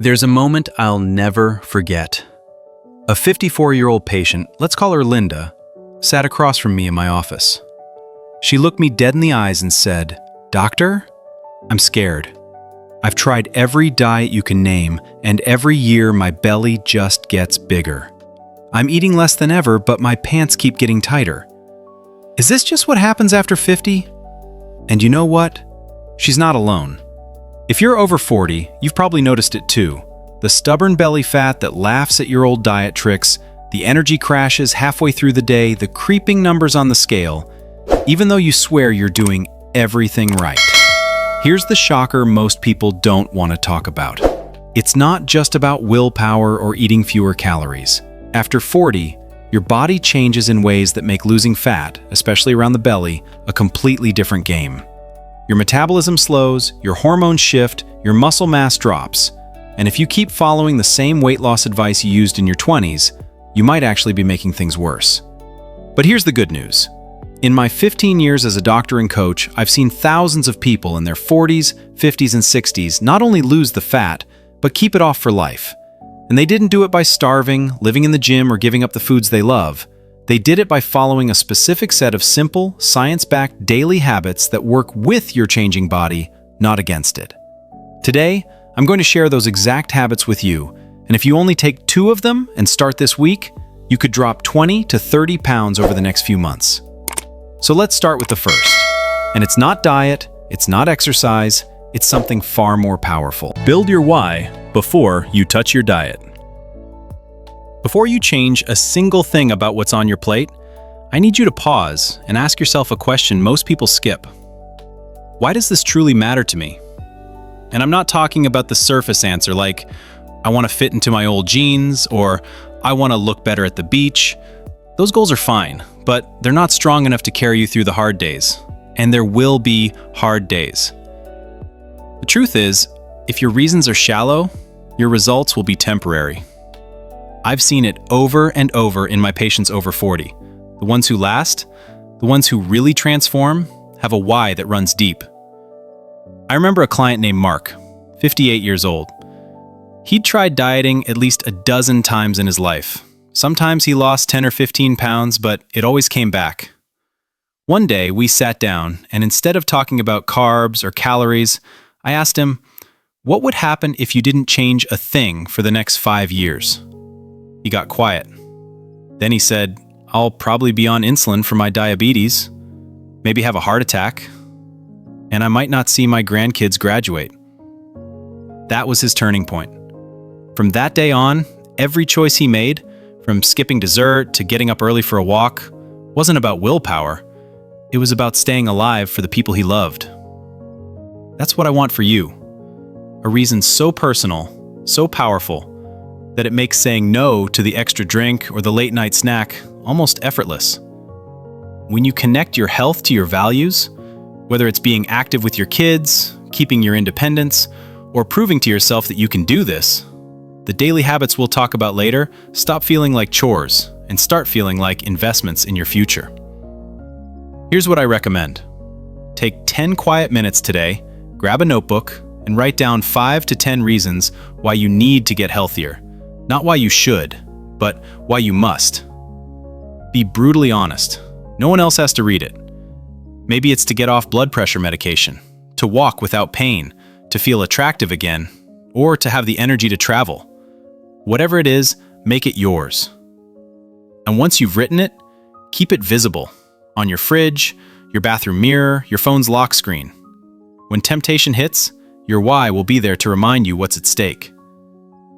There's a moment I'll never forget. A 54-year-old patient, let's call her Linda, sat across from me in my office. She looked me dead in the eyes and said, "Doctor, I'm scared. I've tried every diet you can name, and every year my belly just gets bigger. I'm eating less than ever, but my pants keep getting tighter. Is this just what happens after 50? And you know what? She's not alone. If you're over 40, you've probably noticed it too. The stubborn belly fat that laughs at your old diet tricks, the energy crashes halfway through the day, the creeping numbers on the scale, even though you swear you're doing everything right. Here's the shocker most people don't want to talk about. It's not just about willpower or eating fewer calories. After 40, your body changes in ways that make losing fat, especially around the belly, a completely different game. Your metabolism slows, your hormones shift, your muscle mass drops. And if you keep following the same weight loss advice you used in your 20s, you might actually be making things worse. But here's the good news. In my 15 years as a doctor and coach, I've seen thousands of people in their 40s, 50s, and 60s not only lose the fat, but keep it off for life. And they didn't do it by starving, living in the gym, or giving up the foods they love. They did it by following a specific set of simple, science-backed daily habits that work with your changing body, not against it. Today, I'm going to share those exact habits with you, and if you only take 2 of them and start this week, you could drop 20 to 30 pounds over the next few months. So let's start with the first. And it's not diet, it's not exercise, it's something far more powerful. Build your why before you touch your diet. Before you change a single thing about what's on your plate, I need you to pause and ask yourself a question most people skip. Why does this truly matter to me? And I'm not talking about the surface answer like, I want to fit into my old jeans, or I want to look better at the beach. Those goals are fine, but they're not strong enough to carry you through the hard days. And there will be hard days. The truth is, if your reasons are shallow, your results will be temporary. I've seen it over and over in my patients over 40. The ones who last, the ones who really transform, have a why that runs deep. I remember a client named Mark, 58 years old. He'd tried dieting at least a dozen times in his life. Sometimes he lost 10 or 15 pounds, but it always came back. One day, we sat down, and instead of talking about carbs or calories, I asked him, what would happen if you didn't change a thing for the next 5 years? He got quiet. Then he said, I'll probably be on insulin for my diabetes, maybe have a heart attack, and I might not see my grandkids graduate. That was his turning point. From that day on, every choice he made, from skipping dessert to getting up early for a walk, wasn't about willpower. It was about staying alive for the people he loved. That's what I want for you. A reason so personal, so powerful, that it makes saying no to the extra drink or the late night snack almost effortless. When you connect your health to your values, whether it's being active with your kids, keeping your independence, or proving to yourself that you can do this, the daily habits we'll talk about later stop feeling like chores and start feeling like investments in your future. Here's what I recommend. Take 10 quiet minutes today, grab a notebook, and write down 5 to 10 reasons why you need to get healthier. Not why you should, but why you must. Be brutally honest. No one else has to read it. Maybe it's to get off blood pressure medication, to walk without pain, to feel attractive again, or to have the energy to travel. Whatever it is, make it yours. And once you've written it, keep it visible on your fridge, your bathroom mirror, your phone's lock screen. When temptation hits, your why will be there to remind you what's at stake.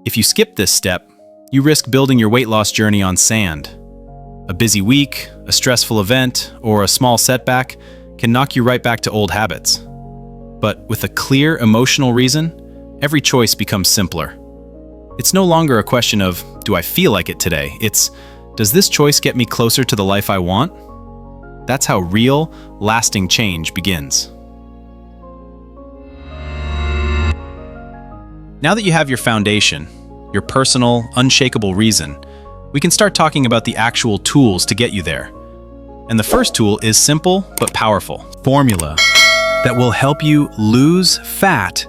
If you skip this step, you risk building your weight loss journey on sand. A busy week, a stressful event, or a small setback can knock you right back to old habits. But with a clear emotional reason, every choice becomes simpler. It's no longer a question of, do I feel like it today? It's, does this choice get me closer to the life I want? That's how real, lasting change begins. Now that you have your foundation, your personal, unshakable reason, we can start talking about the actual tools to get you there. And the first tool is simple but powerful. Formula that will help you lose fat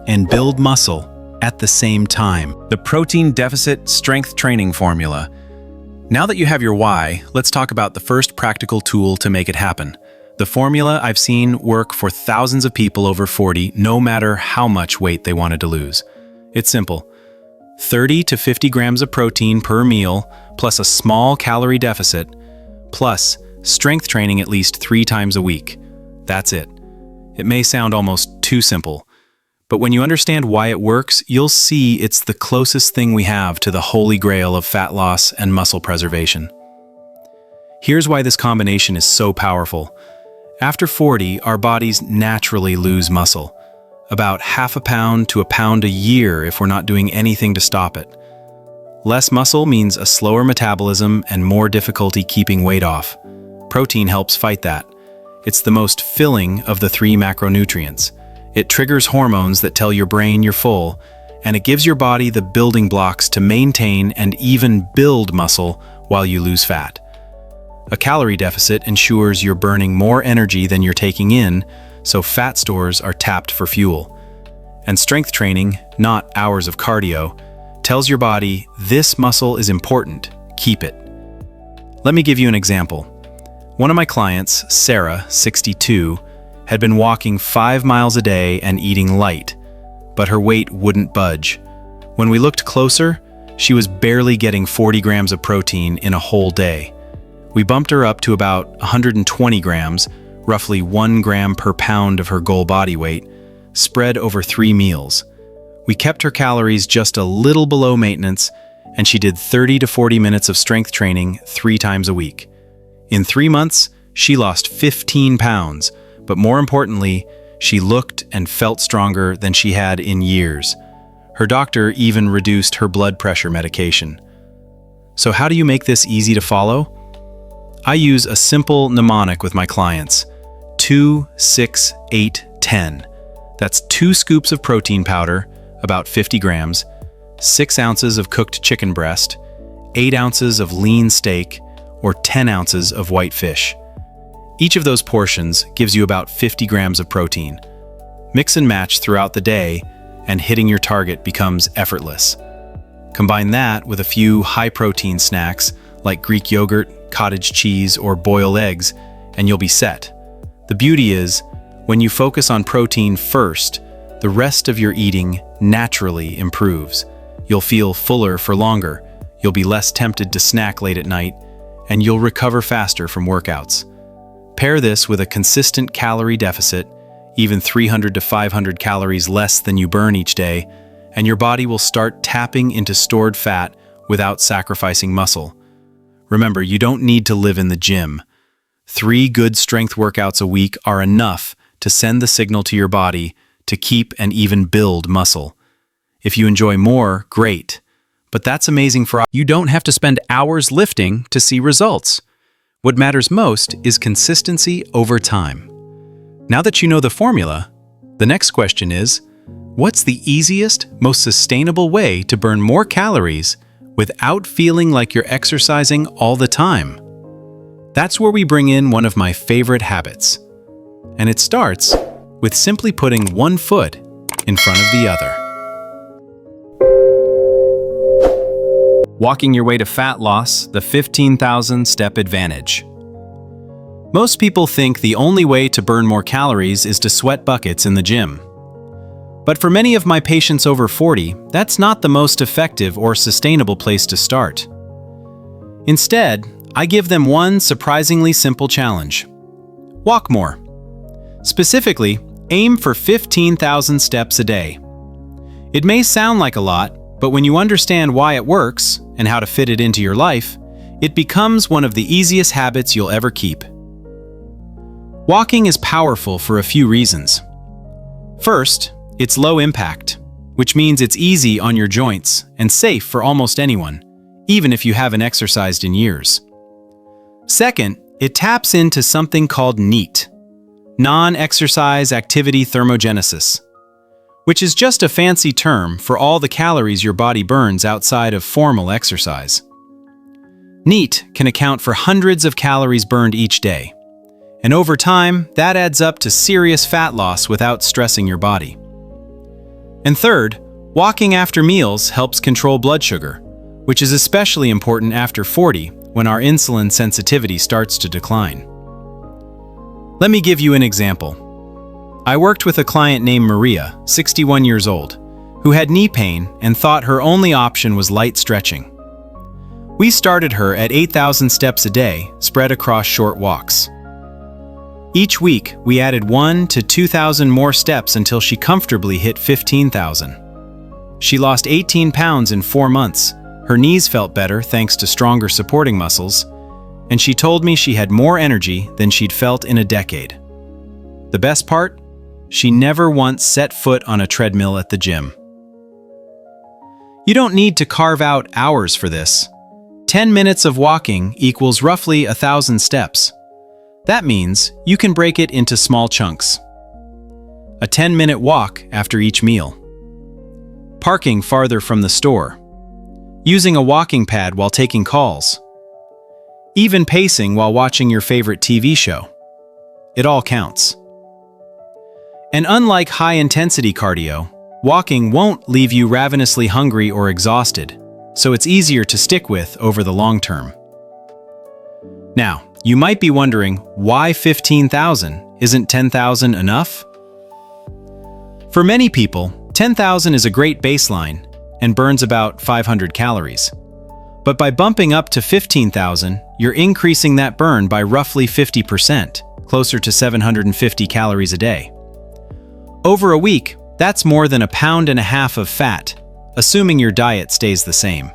and build muscle at the same time. The protein deficit strength training formula. Now that you have your why, let's talk about the first practical tool to make it happen. The formula I've seen work for thousands of people over 40, no matter how much weight they wanted to lose. It's simple. 30 to 50 grams of protein per meal, plus a small calorie deficit, plus strength training at least 3 times a week. That's it. It may sound almost too simple, but when you understand why it works, you'll see it's the closest thing we have to the holy grail of fat loss and muscle preservation. Here's why this combination is so powerful. After 40, our bodies naturally lose muscle. About half a pound to a pound a year if we're not doing anything to stop it. Less muscle means a slower metabolism and more difficulty keeping weight off. Protein helps fight that. It's the most filling of the 3 macronutrients. It triggers hormones that tell your brain you're full, and it gives your body the building blocks to maintain and even build muscle while you lose fat. A calorie deficit ensures you're burning more energy than you're taking in, so fat stores are tapped for fuel. And strength training, not hours of cardio, tells your body this muscle is important, keep it. Let me give you an example. One of my clients, Sarah, 62, had been walking 5 miles a day and eating light, but her weight wouldn't budge. When we looked closer, she was barely getting 40 grams of protein in a whole day. We bumped her up to about 120 grams, roughly 1 gram per pound of her goal body weight, spread over 3 meals. We kept her calories just a little below maintenance, and she did 30 to 40 minutes of strength training 3 times a week. In 3 months, she lost 15 pounds, but more importantly, she looked and felt stronger than she had in years. Her doctor even reduced her blood pressure medication. So how do you make this easy to follow? I use a simple mnemonic with my clients. 2, 6, 8, 10. That's 2 scoops of protein powder, about 50 grams, 6 ounces of cooked chicken breast, 8 ounces of lean steak, or 10 ounces of white fish. Each of those portions gives you about 50 grams of protein. Mix and match throughout the day, and hitting your target becomes effortless. Combine that with a few high-protein snacks like Greek yogurt, cottage cheese, or boiled eggs, and you'll be set. The beauty is, when you focus on protein first, the rest of your eating naturally improves. You'll feel fuller for longer, you'll be less tempted to snack late at night, and you'll recover faster from workouts. Pair this with a consistent calorie deficit, even 300 to 500 calories less than you burn each day, and your body will start tapping into stored fat without sacrificing muscle. Remember, you don't need to live in the gym. 3 good strength workouts a week are enough to send the signal to your body to keep and even build muscle. If you enjoy more, great. But that's amazing for us. You don't have to spend hours lifting to see results. What matters most is consistency over time. Now that you know the formula, the next question is, what's the easiest, most sustainable way to burn more calories without feeling like you're exercising all the time? That's where we bring in one of my favorite habits. And it starts with simply putting one foot in front of the other. Walking your way to fat loss, the 15,000 step advantage. Most people think the only way to burn more calories is to sweat buckets in the gym. But for many of my patients over 40, that's not the most effective or sustainable place to start. Instead, I give them one surprisingly simple challenge. Walk more. Specifically, aim for 15,000 steps a day. It may sound like a lot, but when you understand why it works and how to fit it into your life, it becomes one of the easiest habits you'll ever keep. Walking is powerful for a few reasons. First, it's low impact, which means it's easy on your joints and safe for almost anyone, even if you haven't exercised in years. Second, it taps into something called NEAT, non-exercise activity thermogenesis, which is just a fancy term for all the calories your body burns outside of formal exercise. NEAT can account for hundreds of calories burned each day, and over time, that adds up to serious fat loss without stressing your body. And third, Walking after meals helps control blood sugar, which is especially important after 40 when our insulin sensitivity starts to decline. Let me give you an example. I worked with a client named Maria, 61 years old, who had knee pain and thought her only option was light stretching. We started her at 8,000 steps a day, spread across short walks. Each week, we added 1,000 to 2,000 more steps until she comfortably hit 15,000. She lost 18 pounds in 4 months. Her knees felt better thanks to stronger supporting muscles, and she told me she had more energy than she'd felt in a decade. The best part? She never once set foot on a treadmill at the gym. You don't need to carve out hours for this. 10 minutes of walking equals roughly 1,000 steps. That means you can break it into small chunks. A 10-minute walk after each meal. Parking farther from the store. Using a walking pad while taking calls. Even pacing while watching your favorite TV show. It all counts. And unlike high-intensity cardio, walking won't leave you ravenously hungry or exhausted, so it's easier to stick with over the long term. Now, you might be wondering why 15,000 isn't 10,000 enough? For many people, 10,000 is a great baseline and burns about 500 calories. But by bumping up to 15,000, you're increasing that burn by roughly 50%, closer to 750 calories a day. Over a week, that's more than 1.5 pounds of fat, assuming your diet stays the same.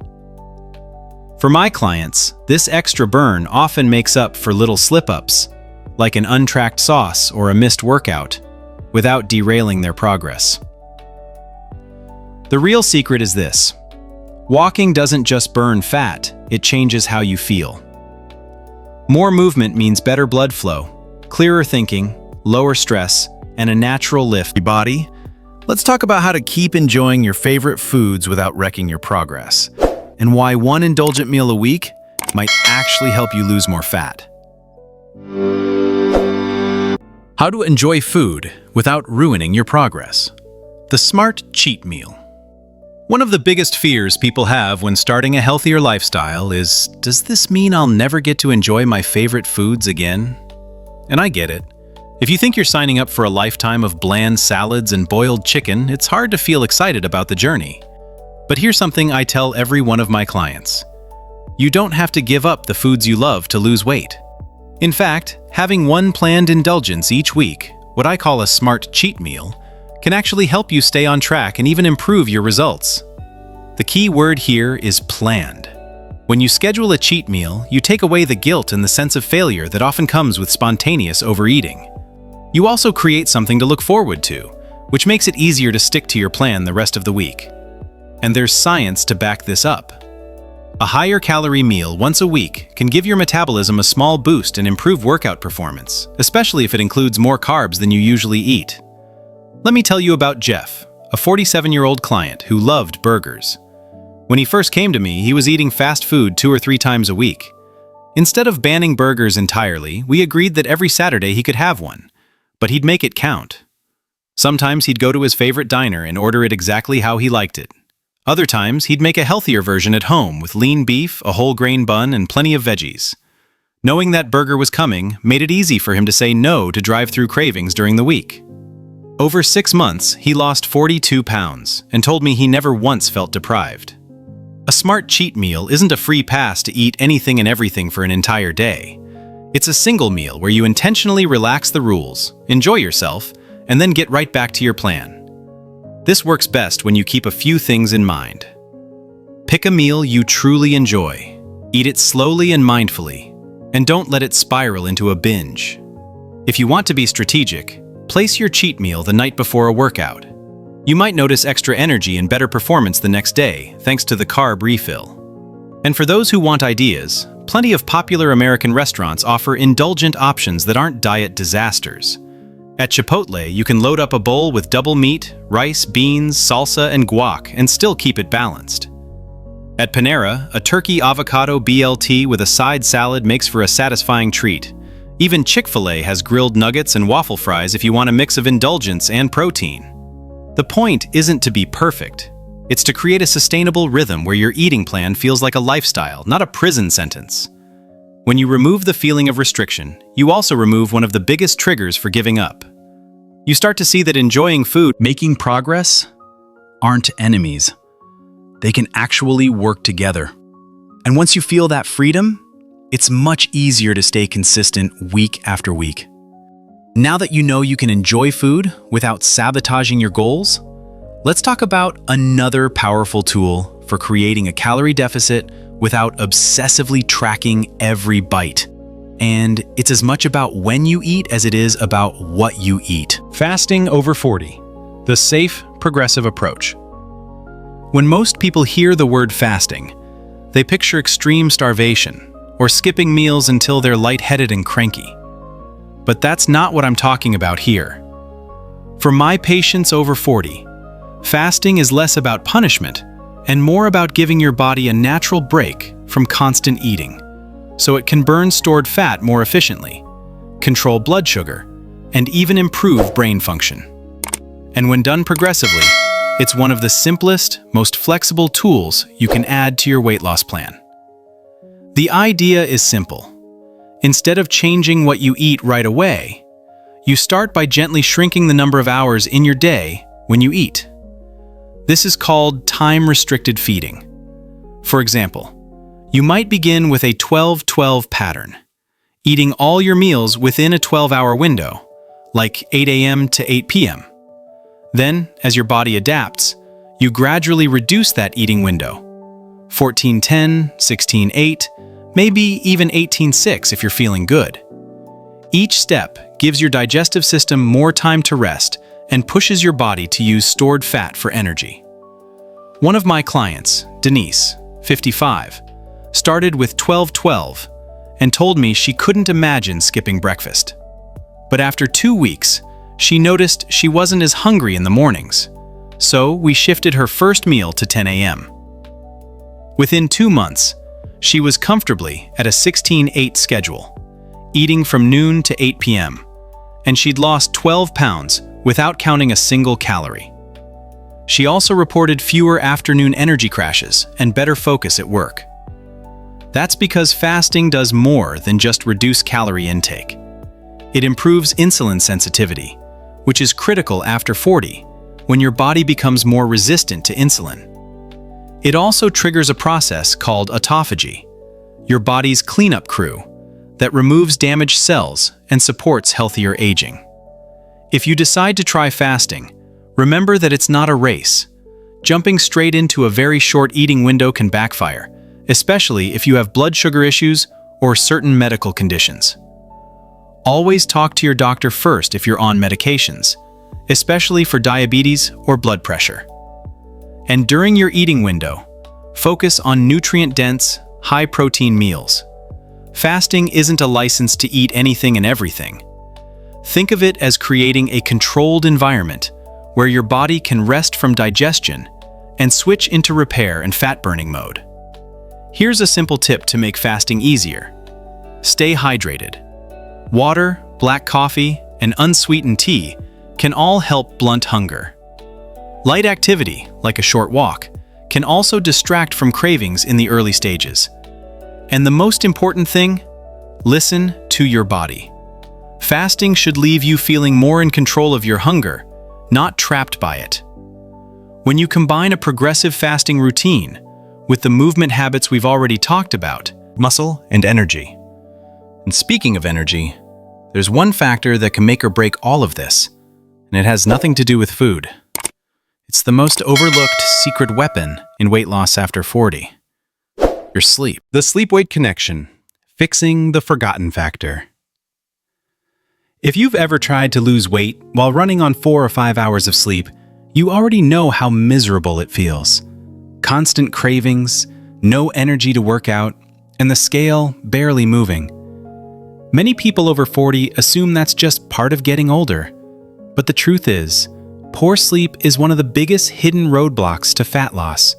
For my clients, this extra burn often makes up for little slip-ups, like an untracked sauce or a missed workout, without derailing their progress. The real secret is this. Walking doesn't just burn fat, it changes how you feel. More movement means better blood flow, clearer thinking, lower stress, and a natural lift. Body, let's talk about how to keep enjoying your favorite foods without wrecking your progress, and why one indulgent meal a week might actually help you lose more fat. How to enjoy food without ruining your progress. The smart cheat meal. One of the biggest fears people have when starting a healthier lifestyle is, does this mean I'll never get to enjoy my favorite foods again? And I get it. If you think you're signing up for a lifetime of bland salads and boiled chicken, it's hard to feel excited about the journey. But here's something I tell every one of my clients. You don't have to give up the foods you love to lose weight. In fact, having one planned indulgence each week, what I call a smart cheat meal, can actually help you stay on track and even improve your results. The key word here is planned. When you schedule a cheat meal, you take away the guilt and the sense of failure that often comes with spontaneous overeating. You also create something to look forward to, which makes it easier to stick to your plan the rest of the week. And there's science to back this up. A higher calorie meal once a week can give your metabolism a small boost and improve workout performance, especially if it includes more carbs than you usually eat. Let me tell you about Jeff, a 47-year-old client who loved burgers. When he first came to me, he was eating fast food 2 or 3 times a week. Instead of banning burgers entirely, we agreed that every Saturday he could have one, but he'd make it count. Sometimes he'd go to his favorite diner and order it exactly how he liked it. Other times, he'd make a healthier version at home with lean beef, a whole grain bun, and plenty of veggies. Knowing that burger was coming made it easy for him to say no to drive-through cravings during the week. Over 6 months, he lost 42 pounds and told me he never once felt deprived. A smart cheat meal isn't a free pass to eat anything and everything for an entire day. It's a single meal where you intentionally relax the rules, enjoy yourself, and then get right back to your plan. This works best when you keep a few things in mind. Pick a meal you truly enjoy. Eat it slowly and mindfully, and don't let it spiral into a binge. If you want to be strategic, place your cheat meal the night before a workout. You might notice extra energy and better performance the next day, thanks to the carb refill. And for those who want ideas, plenty of popular American restaurants offer indulgent options that aren't diet disasters. At Chipotle, you can load up a bowl with double meat, rice, beans, salsa, and guac and still keep it balanced. At Panera, a turkey avocado BLT with a side salad makes for a satisfying treat. Even Chick-fil-A has grilled nuggets and waffle fries if you want a mix of indulgence and protein. The point isn't to be perfect, It's to create a sustainable rhythm where your eating plan feels like a lifestyle, not a prison sentence. When you remove the feeling of restriction, you also remove one of the biggest triggers for giving up. You start to see that enjoying food, making progress, aren't enemies. They can actually work together. And once you feel that freedom, it's much easier to stay consistent week after week. Now that you know you can enjoy food without sabotaging your goals, let's talk about another powerful tool for creating a calorie deficit without obsessively tracking every bite. And it's as much about when you eat as it is about what you eat. Fasting over 40, the safe, progressive approach. When most people hear the word fasting, they picture extreme starvation or skipping meals until they're lightheaded and cranky. But that's not what I'm talking about here. For my patients over 40, fasting is less about punishment and more about giving your body a natural break from constant eating, so it can burn stored fat more efficiently, control blood sugar, and even improve brain function. And when done progressively, it's one of the simplest, most flexible tools you can add to your weight loss plan. The idea is simple. Instead of changing what you eat right away, you start by gently shrinking the number of hours in your day when you eat. This is called time-restricted feeding. For example, you might begin with a 12-12 pattern, eating all your meals within a 12-hour window, like 8 a.m. to 8 p.m. Then, as your body adapts, you gradually reduce that eating window. 14-10, 16-8, maybe even 18-6 if you're feeling good. Each step gives your digestive system more time to rest and pushes your body to use stored fat for energy. One of my clients, Denise, 55, started with 12-12 and told me she couldn't imagine skipping breakfast. But after 2 weeks, she noticed she wasn't as hungry in the mornings, so we shifted her first meal to 10 a.m. Within 2 months, she was comfortably at a 16-8 schedule, eating from noon to 8 p.m., and she'd lost 12 pounds without counting a single calorie. She also reported fewer afternoon energy crashes and better focus at work. That's because fasting does more than just reduce calorie intake. It improves insulin sensitivity, which is critical after 40, when your body becomes more resistant to insulin. It also triggers a process called autophagy, your body's cleanup crew, that removes damaged cells and supports healthier aging. If you decide to try fasting, remember that it's not a race. Jumping straight into a very short eating window can backfire, especially if you have blood sugar issues or certain medical conditions. Always talk to your doctor first if you're on medications, especially for diabetes or blood pressure. And during your eating window, focus on nutrient-dense, high-protein meals. Fasting isn't a license to eat anything and everything. Think of it as creating a controlled environment where your body can rest from digestion and switch into repair and fat-burning mode. Here's a simple tip to make fasting easier. Stay hydrated. Water, black coffee, and unsweetened tea can all help blunt hunger. Light activity, like a short walk, can also distract from cravings in the early stages. And the most important thing, listen to your body. Fasting should leave you feeling more in control of your hunger, not trapped by it. When you combine a progressive fasting routine with the movement habits we've already talked about, muscle and energy. And speaking of energy, there's one factor that can make or break all of this, and it has nothing to do with food. It's the most overlooked secret weapon in weight loss after 40. Your sleep. The sleep-weight connection. Fixing the forgotten factor. If you've ever tried to lose weight while running on 4 or 5 hours of sleep, you already know how miserable it feels. Constant cravings, no energy to work out, and the scale barely moving. Many people over 40 assume that's just part of getting older. But the truth is, poor sleep is one of the biggest hidden roadblocks to fat loss.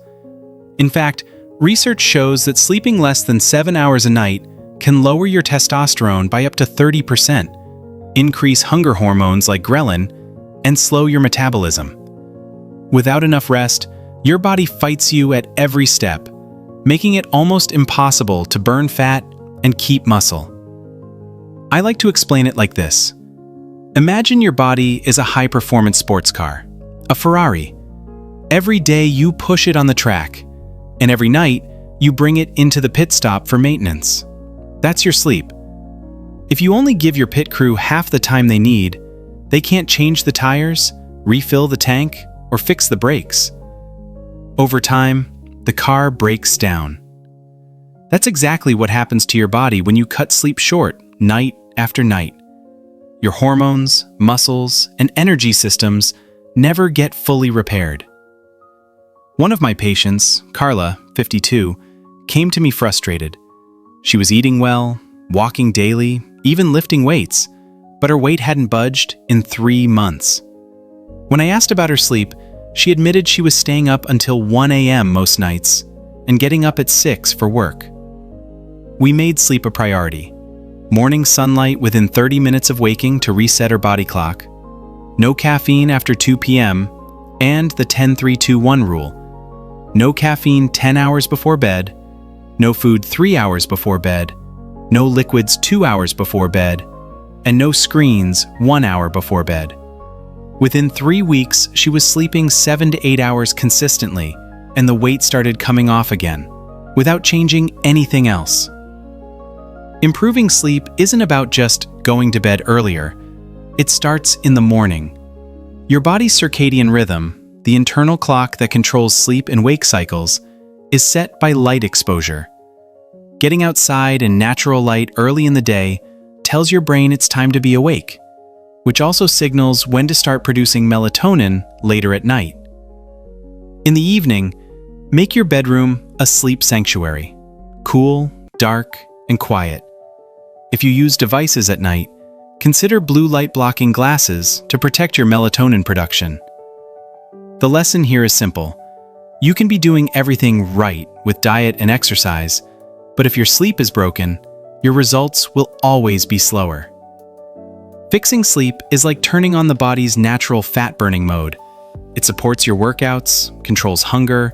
In fact, research shows that sleeping less than 7 hours a night can lower your testosterone by up to 30%, increase hunger hormones like ghrelin, and slow your metabolism. Without enough rest, Your body fights you at every step, making it almost impossible to burn fat and keep muscle. I like to explain it like this. Imagine your body is a high-performance sports car, a Ferrari. Every day you push it on the track, and every night you bring it into the pit stop for maintenance. That's your sleep. If you only give your pit crew half the time they need, they can't change the tires, refill the tank, or fix the brakes. Over time, the car breaks down. That's exactly what happens to your body when you cut sleep short, night after night. Your hormones, muscles, and energy systems never get fully repaired. One of my patients, Carla, 52, came to me frustrated. She was eating well, walking daily, even lifting weights, but her weight hadn't budged in 3 months. When I asked about her sleep, she admitted she was staying up until 1 a.m. most nights and getting up at 6 for work. We made sleep a priority. Morning sunlight within 30 minutes of waking to reset her body clock, no caffeine after 2 p.m., and the 10-3-2-1 rule. No caffeine 10 hours before bed, no food 3 hours before bed, no liquids 2 hours before bed, and no screens 1 hour before bed. Within 3 weeks, she was sleeping 7 to 8 hours consistently, and the weight started coming off again, without changing anything else. Improving sleep isn't about just going to bed earlier. It starts in the morning. Your body's circadian rhythm, the internal clock that controls sleep and wake cycles, is set by light exposure. Getting outside in natural light early in the day tells your brain it's time to be awake, which also signals when to start producing melatonin later at night. In the evening, make your bedroom a sleep sanctuary, cool, dark, and quiet. If you use devices at night, consider blue light blocking glasses to protect your melatonin production. The lesson here is simple. You can be doing everything right with diet and exercise, but if your sleep is broken, your results will always be slower. Fixing sleep is like turning on the body's natural fat-burning mode. It supports your workouts, controls hunger,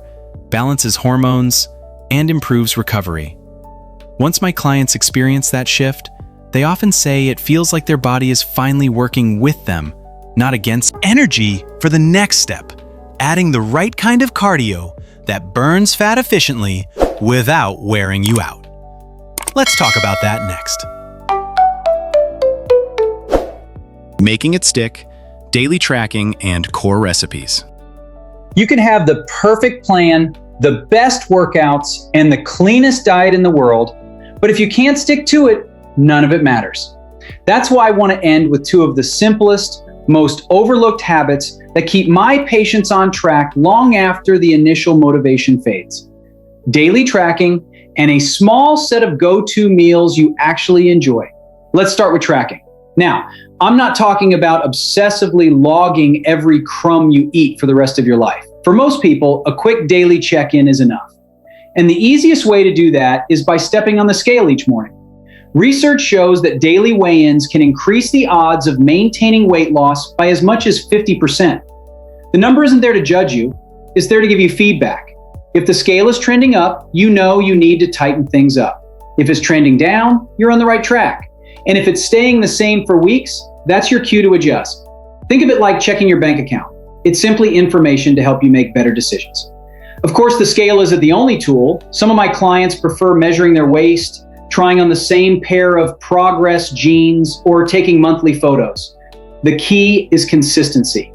balances hormones, and improves recovery. Once my clients experience that shift, they often say it feels like their body is finally working with them, not against energy for the next step, adding the right kind of cardio that burns fat efficiently without wearing you out. Let's talk about that next. Making it stick, daily tracking, and core recipes. You can have the perfect plan, the best workouts, and the cleanest diet in the world, but if you can't stick to it, none of it matters. That's why I want to end with 2 of the simplest, most overlooked habits that keep my patients on track long after the initial motivation fades. Daily tracking and a small set of go-to meals you actually enjoy. Let's start with tracking. Now, I'm not talking about obsessively logging every crumb you eat for the rest of your life. For most people, a quick daily check-in is enough. And the easiest way to do that is by stepping on the scale each morning. Research shows that daily weigh-ins can increase the odds of maintaining weight loss by as much as 50%. The number isn't there to judge you, it's there to give you feedback. If the scale is trending up, you know you need to tighten things up. If it's trending down, you're on the right track. And if it's staying the same for weeks, that's your cue to adjust. Think of it like checking your bank account. It's simply information to help you make better decisions. Of course, the scale isn't the only tool. Some of my clients prefer measuring their waist, trying on the same pair of Progress jeans, or taking monthly photos. The key is consistency.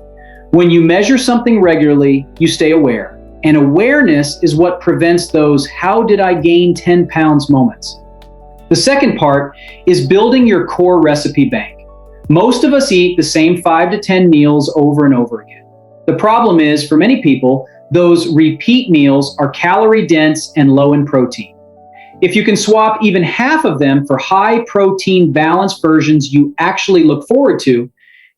When you measure something regularly, you stay aware. And awareness is what prevents those "how did I gain 10 pounds" moments. The second part is building your core recipe bank. Most of us eat the same 5 to 10 meals over and over again. The problem is, for many people, those repeat meals are calorie dense and low in protein. If you can swap even half of them for high protein balanced versions you actually look forward to,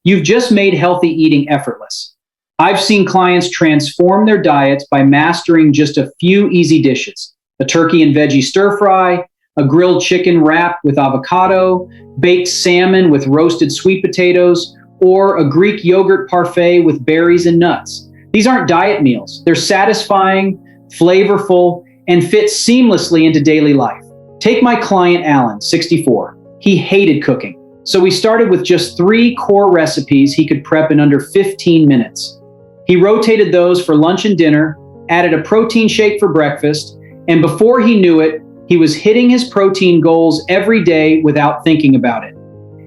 you've just made healthy eating effortless. I've seen clients transform their diets by mastering just a few easy dishes: a turkey and veggie stir fry, a grilled chicken wrapped with avocado, baked salmon with roasted sweet potatoes, or a Greek yogurt parfait with berries and nuts. These aren't diet meals. They're satisfying, flavorful, and fit seamlessly into daily life. Take my client, Alan, 64. He hated cooking. So we started with just 3 core recipes he could prep in under 15 minutes. He rotated those for lunch and dinner, added a protein shake for breakfast, and before he knew it, he was hitting his protein goals every day without thinking about it.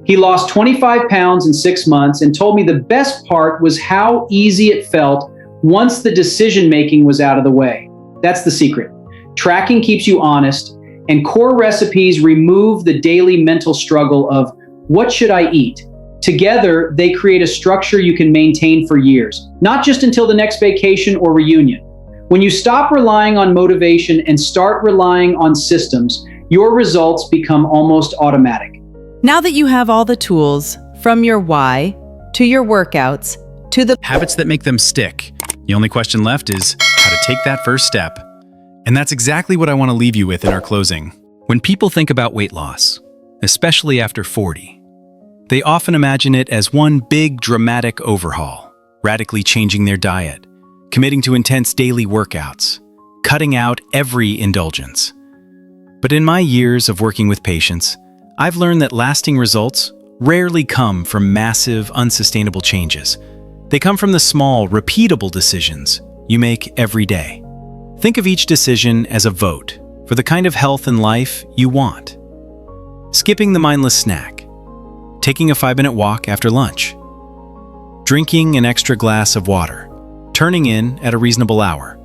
He lost 25 pounds in 6 months and told me the best part was how easy it felt once the decision-making was out of the way. That's the secret. Tracking keeps you honest, and core recipes remove the daily mental struggle of, what should I eat? Together, they create a structure you can maintain for years, not just until the next vacation or reunion. When you stop relying on motivation and start relying on systems, your results become almost automatic. Now that you have all the tools, from your why, to your workouts, to the Habits that make them stick. The only question left is how to take that first step. And that's exactly what I want to leave you with in our closing. When people think about weight loss, especially after 40, they often imagine it as one big dramatic overhaul, radically changing their diet, committing to intense daily workouts, cutting out every indulgence. But in my years of working with patients, I've learned that lasting results rarely come from massive, unsustainable changes. They come from the small, repeatable decisions you make every day. Think of each decision as a vote for the kind of health and life you want. Skipping the mindless snack, taking a 5-minute walk after lunch, drinking an extra glass of water, turning in at a reasonable hour.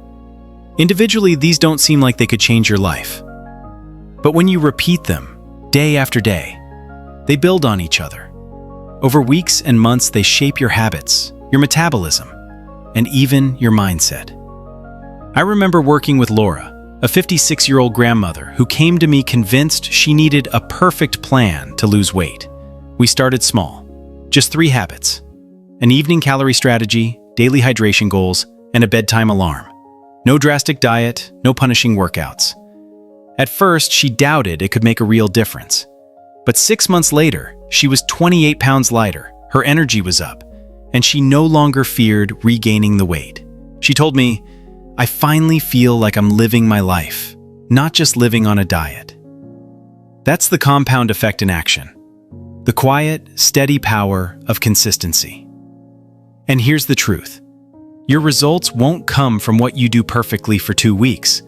Individually, these don't seem like they could change your life. But when you repeat them day after day, they build on each other. Over weeks and months, they shape your habits, your metabolism, and even your mindset. I remember working with Laura, a 56-year-old grandmother who came to me convinced she needed a perfect plan to lose weight. We started small, just 3 habits: an evening calorie strategy, daily hydration goals, and a bedtime alarm. No drastic diet, no punishing workouts. At first, she doubted it could make a real difference. But 6 months later, she was 28 pounds lighter, her energy was up, and she no longer feared regaining the weight. She told me, "I finally feel like I'm living my life, not just living on a diet." That's the compound effect in action. The quiet, steady power of consistency. And here's the truth. Your results won't come from what you do perfectly for 2 weeks.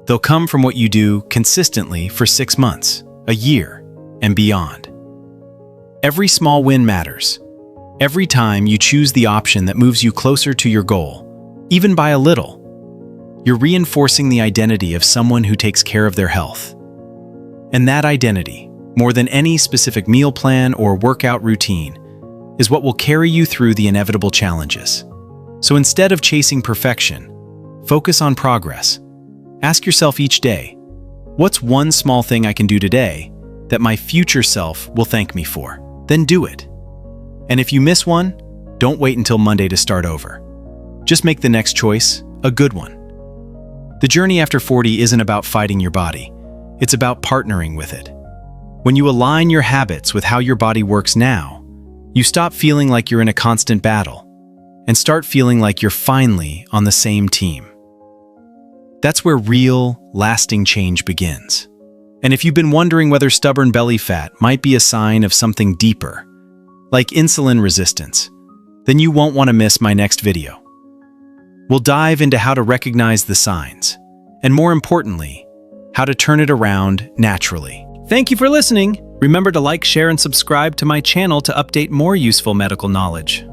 They'll come from what you do consistently for 6 months, a year, and beyond. Every small win matters. Every time you choose the option that moves you closer to your goal, even by a little, you're reinforcing the identity of someone who takes care of their health. And that identity, more than any specific meal plan or workout routine, is what will carry you through the inevitable challenges. So instead of chasing perfection, focus on progress. Ask yourself each day, what's one small thing I can do today that my future self will thank me for? Then do it. And if you miss one, don't wait until Monday to start over. Just make the next choice a good one. The journey after 40 isn't about fighting your body. It's about partnering with it. When you align your habits with how your body works now, you stop feeling like you're in a constant battle and start feeling like you're finally on the same team. That's where real, lasting change begins. And if you've been wondering whether stubborn belly fat might be a sign of something deeper, like insulin resistance, then you won't want to miss my next video. We'll dive into how to recognize the signs, and more importantly, how to turn it around naturally. Thank you for listening. Remember to like, share, and subscribe to my channel to update more useful medical knowledge.